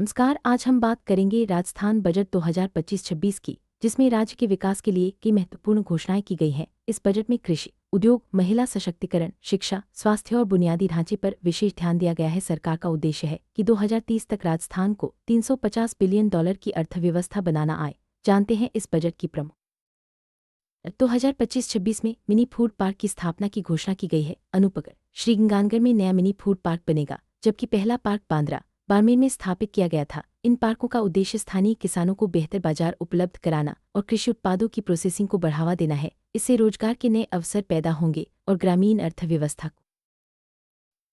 नमस्कार, आज हम बात करेंगे राजस्थान बजट 2025-26 की, जिसमें राज्य के विकास के लिए कई महत्वपूर्ण घोषणाएं की गई हैं। इस बजट में कृषि, उद्योग, महिला सशक्तिकरण, शिक्षा, स्वास्थ्य और बुनियादी ढांचे पर विशेष ध्यान दिया गया है। सरकार का उद्देश्य है कि 2030 तक राजस्थान को $350 बिलियन की अर्थव्यवस्था बनाना आए। जानते हैं इस बजट की प्रमुख 2025-26 में मिनी फूड पार्क की स्थापना की घोषणा की गई है। अनुपगढ़ श्रीगंगानगर में नया मिनी फूड पार्क बनेगा, जबकि पहला पार्क बांद्रा बाड़मेर में स्थापित किया गया था। इन पार्कों का उद्देश्य स्थानीय किसानों को बेहतर बाजार उपलब्ध कराना और कृषि उत्पादों की प्रोसेसिंग को बढ़ावा देना है। इससे रोजगार के नए अवसर पैदा होंगे और ग्रामीण अर्थव्यवस्था को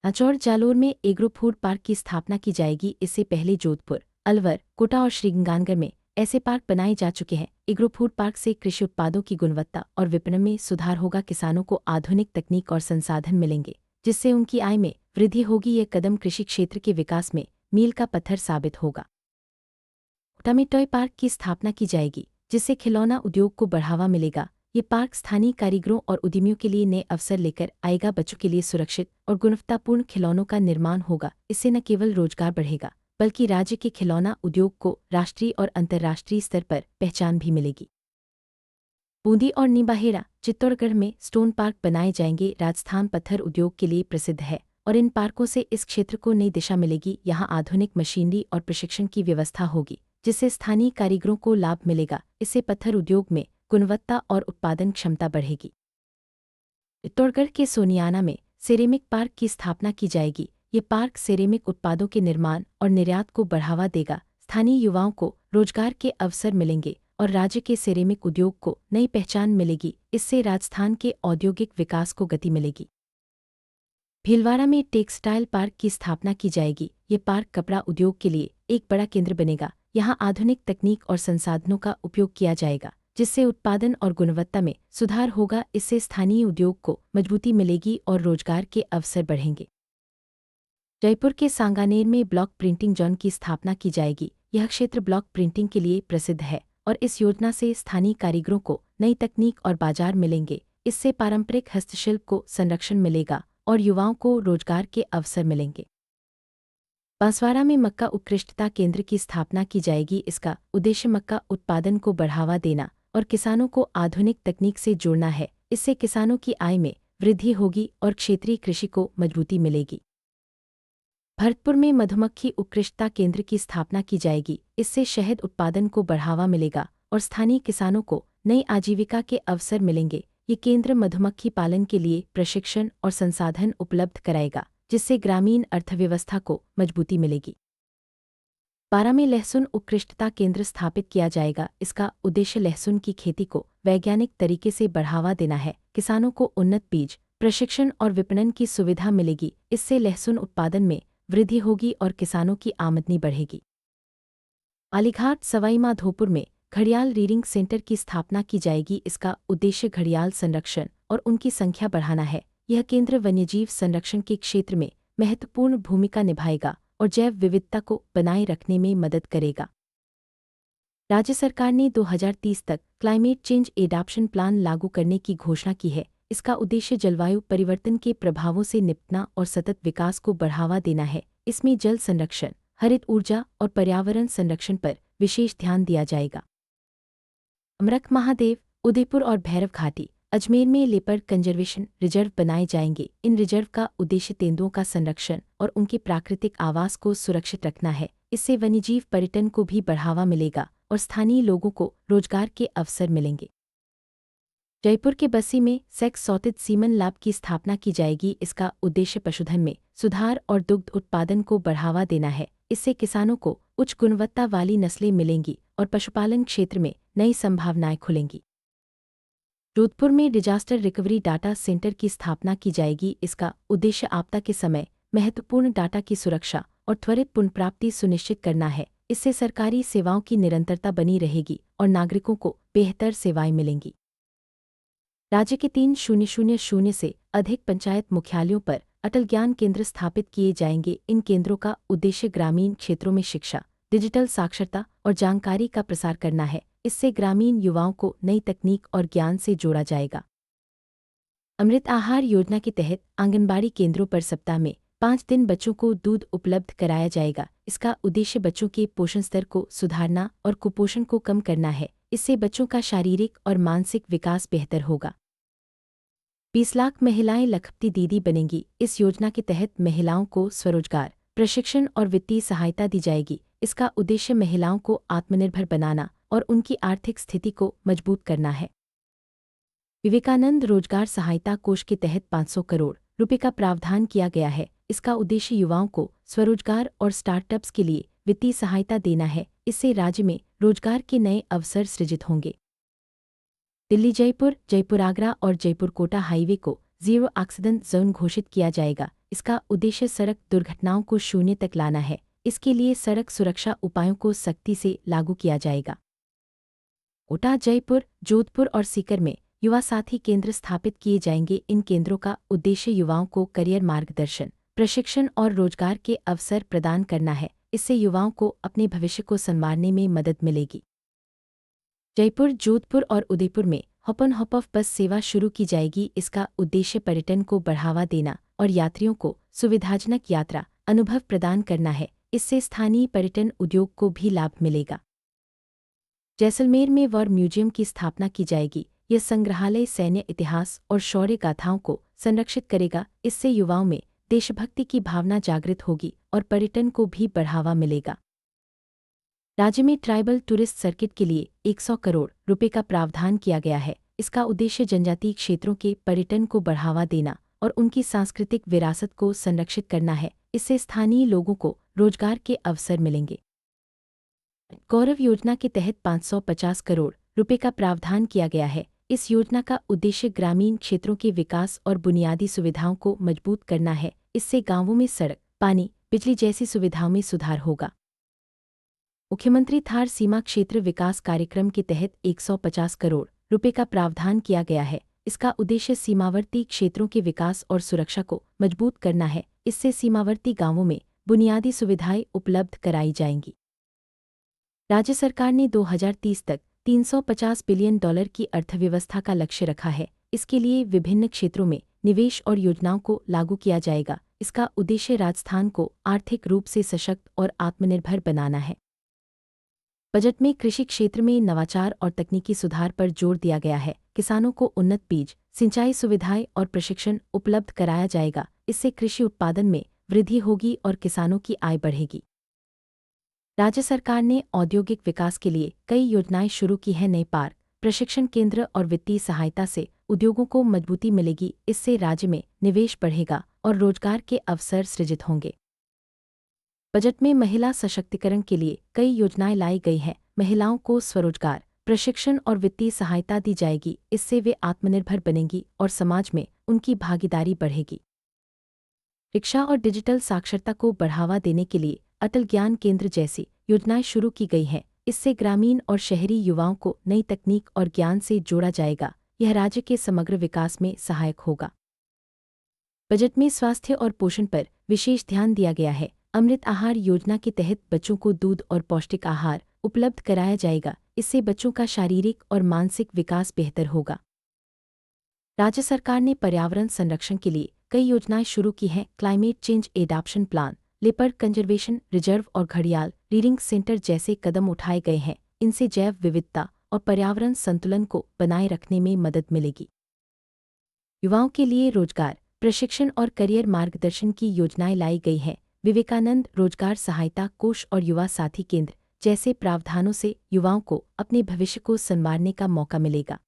नाचौर जालोर में एग्रो फूड पार्क की स्थापना की जाएगी। इससे पहले जोधपुर, अलवर, कोटा और श्रीगंगानगर में ऐसे पार्क बनाए जा चुके हैं। एग्रो फूड पार्क से कृषि उत्पादों की गुणवत्ता और विपणन में सुधार होगा। किसानों को आधुनिक तकनीक और संसाधन मिलेंगे, जिससे उनकी आय में वृद्धि होगी। यह कदम कृषि क्षेत्र के विकास में मील का पत्थर साबित होगा। कोटा में टॉय पार्क की स्थापना की जाएगी, जिससे खिलौना उद्योग को बढ़ावा मिलेगा। ये पार्क स्थानीय कारीगरों और उद्यमियों के लिए नए अवसर लेकर आएगा। बच्चों के लिए सुरक्षित और गुणवत्तापूर्ण खिलौनों का निर्माण होगा। इससे न केवल रोजगार बढ़ेगा, बल्कि राज्य के खिलौना उद्योग को राष्ट्रीय और अंतर्राष्ट्रीय स्तर पर पहचान भी मिलेगी। बूंदी और निबाहेड़ा, चित्तौड़गढ़ में स्टोन पार्क बनाए जाएंगे। राजस्थान पत्थर उद्योग के लिए प्रसिद्ध है और इन पार्कों से इस क्षेत्र को नई दिशा मिलेगी। यहाँ आधुनिक मशीनरी और प्रशिक्षण की व्यवस्था होगी, जिससे स्थानीय कारीगरों को लाभ मिलेगा। इससे पत्थर उद्योग में गुणवत्ता और उत्पादन क्षमता बढ़ेगी। चित्तौड़गढ़ के सोनियाना में सेरेमिक पार्क की स्थापना की जाएगी। ये पार्क सेरेमिक उत्पादों के निर्माण और निर्यात को बढ़ावा देगा। स्थानीय युवाओं को रोजगार के अवसर मिलेंगे और राज्य के सेरेमिक उद्योग को नई पहचान मिलेगी। इससे राजस्थान के औद्योगिक विकास को गति मिलेगी। भीलवाड़ा में टेक्सटाइल पार्क की स्थापना की जाएगी। ये पार्क कपड़ा उद्योग के लिए एक बड़ा केंद्र बनेगा। यहाँ आधुनिक तकनीक और संसाधनों का उपयोग किया जाएगा, जिससे उत्पादन और गुणवत्ता में सुधार होगा। इससे स्थानीय उद्योग को मजबूती मिलेगी और रोजगार के अवसर बढ़ेंगे। जयपुर के सांगानेर में ब्लॉक प्रिंटिंग जोन की स्थापना की जाएगी। यह क्षेत्र ब्लॉक प्रिंटिंग के लिए प्रसिद्ध है और इस योजना से स्थानीय कारीगरों को नई तकनीक और बाजार मिलेंगे। इससे पारंपरिक हस्तशिल्प को संरक्षण मिलेगा और युवाओं को रोजगार के अवसर मिलेंगे। बांसवाड़ा में मक्का उत्कृष्टता केंद्र की स्थापना की जाएगी। इसका उद्देश्य मक्का उत्पादन को बढ़ावा देना और किसानों को आधुनिक तकनीक से जोड़ना है। इससे किसानों की आय में वृद्धि होगी और क्षेत्रीय कृषि को मजबूती मिलेगी। भरतपुर में मधुमक्खी उत्कृष्टता केंद्र की स्थापना की जाएगी। इससे शहद उत्पादन को बढ़ावा मिलेगा और स्थानीय किसानों को नई आजीविका के अवसर मिलेंगे। ये केंद्र मधुमक्खी पालन के लिए प्रशिक्षण और संसाधन उपलब्ध कराएगा, जिससे ग्रामीण अर्थव्यवस्था को मजबूती मिलेगी। बारां में लहसुन उत्कृष्टता केंद्र स्थापित किया जाएगा। इसका उद्देश्य लहसुन की खेती को वैज्ञानिक तरीके से बढ़ावा देना है। किसानों को उन्नत बीज, प्रशिक्षण और विपणन की सुविधा मिलेगी। इससे लहसुन उत्पादन में वृद्धि होगी और किसानों की आमदनी बढ़ेगी। अलीघाट सवाई माधोपुर में घड़ियाल रीडिंग सेंटर की स्थापना की जाएगी। इसका उद्देश्य घड़ियाल संरक्षण और उनकी संख्या बढ़ाना है। यह केंद्र वन्यजीव संरक्षण के क्षेत्र में महत्वपूर्ण भूमिका निभाएगा और जैव विविधता को बनाए रखने में मदद करेगा। राज्य सरकार ने 2030 तक क्लाइमेट चेंज एडाप्शन प्लान लागू करने की घोषणा की है। इसका उद्देश्य जलवायु परिवर्तन के प्रभावों से निपटना और सतत विकास को बढ़ावा देना है। इसमें जल संरक्षण, हरित ऊर्जा और पर्यावरण संरक्षण पर विशेष ध्यान दिया जाएगा। अमरक महादेव, उदयपुर और भैरव घाटी, अजमेर में लेपर्ड कंजर्वेशन रिजर्व बनाए जाएंगे। इन रिजर्व का उद्देश्य तेंदुओं का संरक्षण और उनके प्राकृतिक आवास को सुरक्षित रखना है। इससे वन्यजीव पर्यटन को भी बढ़ावा मिलेगा और स्थानीय लोगों को रोजगार के अवसर मिलेंगे। जयपुर के बस्सी में सेक्स सॉर्टेड सीमन लैब की स्थापना की जाएगी। इसका उद्देश्य पशुधन में सुधार और दुग्ध उत्पादन को बढ़ावा देना है। इससे किसानों को उच्च गुणवत्ता वाली नस्लें मिलेंगी और पशुपालन क्षेत्र में नई संभावनाएं खुलेंगी। जोधपुर में डिजास्टर रिकवरी डाटा सेंटर की स्थापना की जाएगी। इसका उद्देश्य आपदा के समय महत्वपूर्ण डाटा की सुरक्षा और त्वरित पुनर्प्राप्ति सुनिश्चित करना है। इससे सरकारी सेवाओं की निरंतरता बनी रहेगी और नागरिकों को बेहतर सेवाएं मिलेंगी। राज्य के 3,000 से अधिक पंचायत मुख्यालयों पर अटल ज्ञान केंद्र स्थापित किए जाएंगे। इन केंद्रों का उद्देश्य ग्रामीण क्षेत्रों में शिक्षा, डिजिटल साक्षरता और जानकारी का प्रसार करना है। इससे ग्रामीण युवाओं को नई तकनीक और ज्ञान से जोड़ा जाएगा। अमृत आहार योजना के तहत आंगनबाड़ी केंद्रों पर सप्ताह में 5 दिन बच्चों को दूध उपलब्ध कराया जाएगा। इसका उद्देश्य बच्चों के पोषण स्तर को सुधारना और कुपोषण को कम करना है। इससे बच्चों का शारीरिक और मानसिक विकास बेहतर होगा। 20 लाख महिलाएं लखपति दीदी बनेंगी। इस योजना के तहत महिलाओं को स्वरोजगार, प्रशिक्षण और वित्तीय सहायता दी जाएगी। इसका उद्देश्य महिलाओं को आत्मनिर्भर बनाना और उनकी आर्थिक स्थिति को मजबूत करना है। विवेकानंद रोजगार सहायता कोष के तहत 500 करोड़ रुपए का प्रावधान किया गया है। इसका उद्देश्य युवाओं को स्वरोजगार और स्टार्टअप्स के लिए वित्तीय सहायता देना है। इससे राज्य में रोजगार के नए अवसर सृजित होंगे। दिल्ली जयपुर, जयपुर आगरा और जयपुर कोटा हाईवे को जीरो एक्सीडेंट जोन घोषित किया जाएगा। इसका उद्देश्य सड़क दुर्घटनाओं को शून्य तक लाना है। इसके लिए सड़क सुरक्षा उपायों को सख्ती से लागू किया जाएगा। कोटा, जयपुर, जोधपुर और सीकर में युवा साथी केंद्र स्थापित किए जाएंगे। इन केंद्रों का उद्देश्य युवाओं को करियर मार्गदर्शन, प्रशिक्षण और रोजगार के अवसर प्रदान करना है। इससे युवाओं को अपने भविष्य को संवारने में मदद मिलेगी। जयपुर, जोधपुर और उदयपुर में हॉप ऑन हॉप ऑफ बस सेवा शुरू की जाएगी। इसका उद्देश्य पर्यटन को बढ़ावा देना और यात्रियों को सुविधाजनक यात्रा अनुभव प्रदान करना है। इससे स्थानीय पर्यटन उद्योग को भी लाभ मिलेगा। जैसलमेर में वॉर म्यूजियम की स्थापना की जाएगी। यह संग्रहालय सैन्य इतिहास और शौर्य गाथाओं को संरक्षित करेगा। इससे युवाओं में देशभक्ति की भावना जागृत होगी और पर्यटन को भी बढ़ावा मिलेगा। राज्य में ट्राइबल टूरिस्ट सर्किट के लिए 100 करोड़ रुपए का प्रावधान किया गया है। इसका उद्देश्य जनजातीय क्षेत्रों के पर्यटन को बढ़ावा देना और उनकी सांस्कृतिक विरासत को संरक्षित करना है। इससे स्थानीय लोगों को रोजगार के अवसर मिलेंगे। गौरव योजना के तहत 550 करोड़ रुपए का प्रावधान किया गया है। इस योजना का उद्देश्य ग्रामीण क्षेत्रों के विकास और बुनियादी सुविधाओं को मजबूत करना है। इससे गांवों में सड़क, पानी, बिजली जैसी सुविधाओं में सुधार होगा। मुख्यमंत्री थार सीमा क्षेत्र विकास कार्यक्रम के तहत 150 करोड़ रुपए का प्रावधान किया गया है। इसका उद्देश्य सीमावर्ती क्षेत्रों के विकास और सुरक्षा को मजबूत करना है। इससे सीमावर्ती गांवों में बुनियादी सुविधाएं उपलब्ध कराई जाएंगी। राज्य सरकार ने 2030 तक $350 बिलियन की अर्थव्यवस्था का लक्ष्य रखा है। इसके लिए विभिन्न क्षेत्रों में निवेश और योजनाओं को लागू किया जाएगा। इसका उद्देश्य राजस्थान को आर्थिक रूप से सशक्त और आत्मनिर्भर बनाना है। बजट में कृषि क्षेत्र में नवाचार और तकनीकी सुधार पर जोर दिया गया है। किसानों को उन्नत बीज, सिंचाई सुविधाएं और प्रशिक्षण उपलब्ध कराया जाएगा। इससे कृषि उत्पादन में वृद्धि होगी और किसानों की आय बढ़ेगी। राज्य सरकार ने औद्योगिक विकास के लिए कई योजनाएं शुरू की हैं। नए पार्क, प्रशिक्षण केंद्र और वित्तीय सहायता से उद्योगों को मजबूती मिलेगी। इससे राज्य में निवेश बढ़ेगा और रोजगार के अवसर सृजित होंगे। बजट में महिला सशक्तिकरण के लिए कई योजनाएं लाई गई हैं। महिलाओं को स्वरोजगार, प्रशिक्षण और वित्तीय सहायता दी जाएगी। इससे वे आत्मनिर्भर बनेंगी और समाज में उनकी भागीदारी बढ़ेगी। शिक्षा और डिजिटल साक्षरता को बढ़ावा देने के लिए अटल ज्ञान केंद्र जैसी योजनाएं शुरू की गई हैं। इससे ग्रामीण और शहरी युवाओं को नई तकनीक और ज्ञान से जोड़ा जाएगा। यह राज्य के समग्र विकास में सहायक होगा। बजट में स्वास्थ्य और पोषण पर विशेष ध्यान दिया गया है। अमृत आहार योजना के तहत बच्चों को दूध और पौष्टिक आहार उपलब्ध कराया जाएगा। इससे बच्चों का शारीरिक और मानसिक विकास बेहतर होगा। राज्य सरकार ने पर्यावरण संरक्षण के लिए कई योजनाएं शुरू की हैं। Climate change adaption plan, leopard conservation reserve और घड़ियाल रीडिंग सेंटर जैसे कदम उठाए गए हैं। इनसे जैव विविधता और पर्यावरण संतुलन को बनाए रखने में मदद मिलेगी। युवाओं के लिए रोजगार, प्रशिक्षण और करियर मार्गदर्शन की योजनाएं लाई गई हैं। विवेकानंद रोजगार सहायता कोष और युवा साथी केंद्र जैसे प्रावधानों से युवाओं को अपने भविष्य को संवारने का मौका मिलेगा।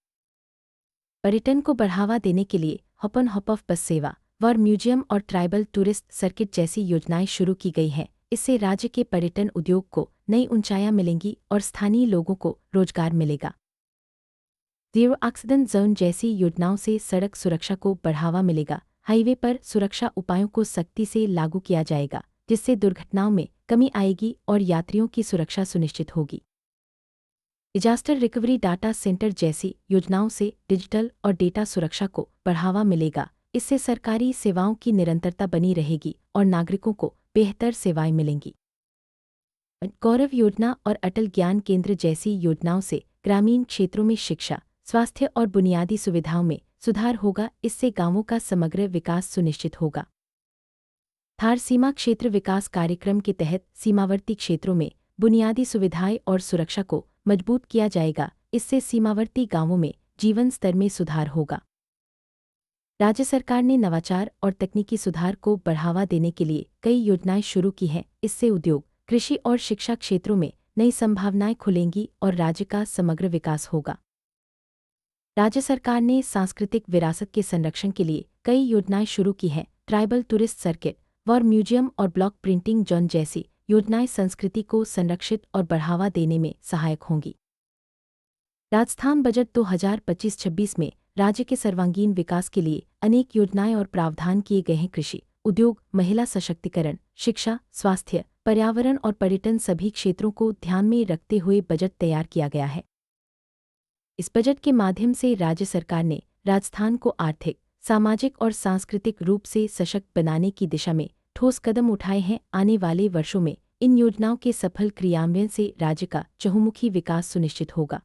पर्यटन को बढ़ावा देने के लिए हॉप ऑन हॉप ऑफ बस सेवा, वॉर म्यूजियम और ट्राइबल टूरिस्ट सर्किट जैसी योजनाएं शुरू की गई हैं। इससे राज्य के पर्यटन उद्योग को नई ऊंचाइयां मिलेंगी और स्थानीय लोगों को रोजगार मिलेगा। जीरो एक्सीडेंट जोन जैसी योजनाओं से सड़क सुरक्षा को बढ़ावा मिलेगा। हाईवे पर सुरक्षा उपायों को सख्ती से लागू किया जाएगा, जिससे दुर्घटनाओं में कमी आएगी और यात्रियों की सुरक्षा सुनिश्चित होगी। डिजास्टर रिकवरी डाटा सेंटर जैसी योजनाओं से डिजिटल और डेटा सुरक्षा को बढ़ावा मिलेगा। इससे सरकारी सेवाओं की निरंतरता बनी रहेगी और नागरिकों को बेहतर सेवाएं मिलेंगी। गौरव योजना और अटल ज्ञान केंद्र जैसी योजनाओं से ग्रामीण क्षेत्रों में शिक्षा, स्वास्थ्य और बुनियादी सुविधाओं में सुधार होगा। इससे गांवों का समग्र विकास सुनिश्चित होगा। थार सीमा क्षेत्र विकास कार्यक्रम के तहत सीमावर्ती क्षेत्रों में बुनियादी सुविधाएं और सुरक्षा को मजबूत किया जाएगा। इससे सीमावर्ती गांवों में जीवन स्तर में सुधार होगा। राज्य सरकार ने नवाचार और तकनीकी सुधार को बढ़ावा देने के लिए कई योजनाएं शुरू की हैं। इससे उद्योग, कृषि और शिक्षा क्षेत्रों में नई संभावनाएं खुलेंगी और राज्य का समग्र विकास होगा। राज्य सरकार ने सांस्कृतिक विरासत के संरक्षण के लिए कई योजनाएं शुरू की हैं। Tribal tourist circuit, war museum और ब्लॉक प्रिंटिंग जोन जैसी योजनाएं संस्कृति को संरक्षित और बढ़ावा देने में सहायक होंगी। राजस्थान बजट 2025-26 में राज्य के सर्वांगीण विकास के लिए अनेक योजनाएं और प्रावधान किए गए हैं। कृषि, उद्योग, महिला सशक्तिकरण, शिक्षा, स्वास्थ्य, पर्यावरण और पर्यटन सभी क्षेत्रों को ध्यान में रखते हुए बजट तैयार किया गया है। इस बजट के माध्यम से राज्य सरकार ने राजस्थान को आर्थिक, सामाजिक और सांस्कृतिक रूप से सशक्त बनाने की दिशा में ठोस कदम उठाए हैं। आने वाले वर्षों में इन योजनाओं के सफल क्रियान्वयन से राज्य का चहुमुखी विकास सुनिश्चित होगा।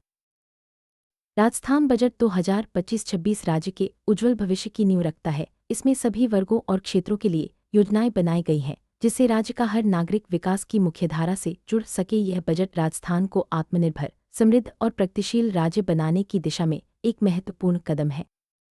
राजस्थान बजट 2025-26 राज्य के उज्जवल भविष्य की नींव रखता है। इसमें सभी वर्गों और क्षेत्रों के लिए योजनाएं बनाई गई हैं, जिससे राज्य का हर नागरिक विकास की मुख्यधारा से जुड़ सके। यह बजट राजस्थान को आत्मनिर्भर, समृद्ध और प्रगतिशील राज्य बनाने की दिशा में एक महत्वपूर्ण कदम है।